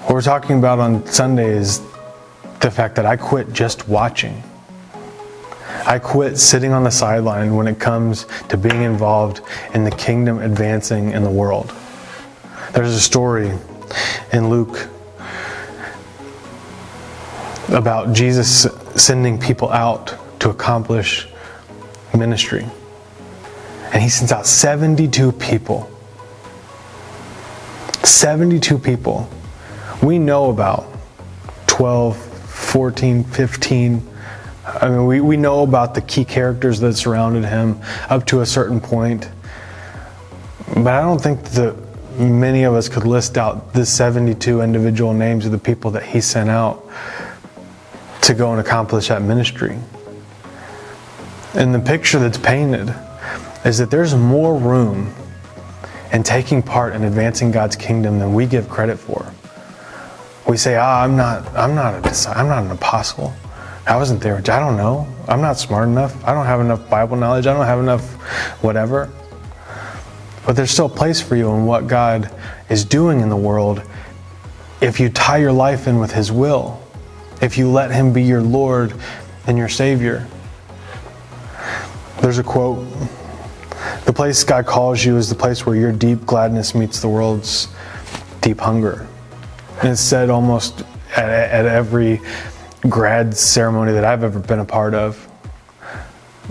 What we're talking about on Sunday is the fact that I quit just watching. I quit sitting on the sideline when it comes to being involved in the kingdom advancing in the world. There's a story in Luke about Jesus sending people out to accomplish ministry. And he sends out 72 people. 72 people. We know about 12, 14, 15. I mean, we know about the key characters that surrounded him up to a certain point. But I don't think that many of us could list out the 72 individual names of the people that he sent out to go and accomplish that ministry. And the picture that's painted is that there's more room in taking part in advancing God's kingdom than we give credit for. We say, I'm not an apostle. I wasn't there. I don't know. I'm not smart enough. I don't have enough Bible knowledge. I don't have enough whatever. But there's still a place for you in what God is doing in the world if you tie your life in with His will. If you let Him be your Lord and your Savior. There's a quote, "The place God calls you is the place where your deep gladness meets the world's deep hunger." And it's said almost at every grad ceremony that I've ever been a part of.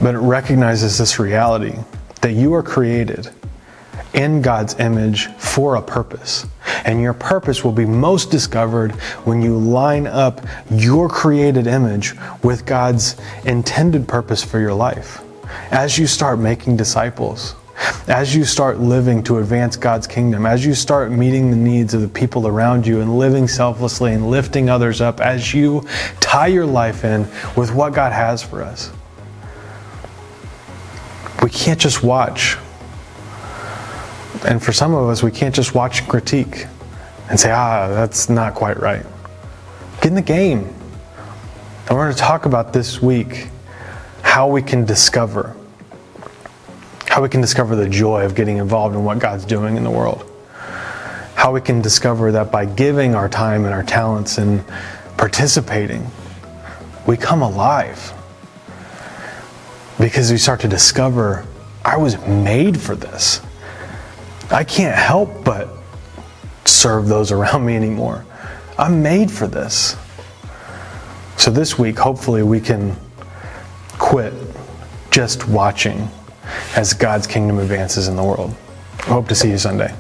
But it recognizes this reality that you are created in God's image for a purpose. And your purpose will be most discovered when you line up your created image with God's intended purpose for your life. As you start making disciples, as you start living to advance God's kingdom, as you start meeting the needs of the people around you and living selflessly and lifting others up, as you tie your life in with what God has for us. We can't just watch. And for some of us, we can't just watch and critique and say, that's not quite right. Get in the game. And we're going to talk about this week how we can discover the joy of getting involved in what God's doing in the world. How we can discover that by giving our time and our talents and participating, we come alive. Because we start to discover, I was made for this. I can't help but serve those around me anymore. I'm made for this. So this week, hopefully we can quit just watching as God's kingdom advances in the world. I hope to see you Sunday.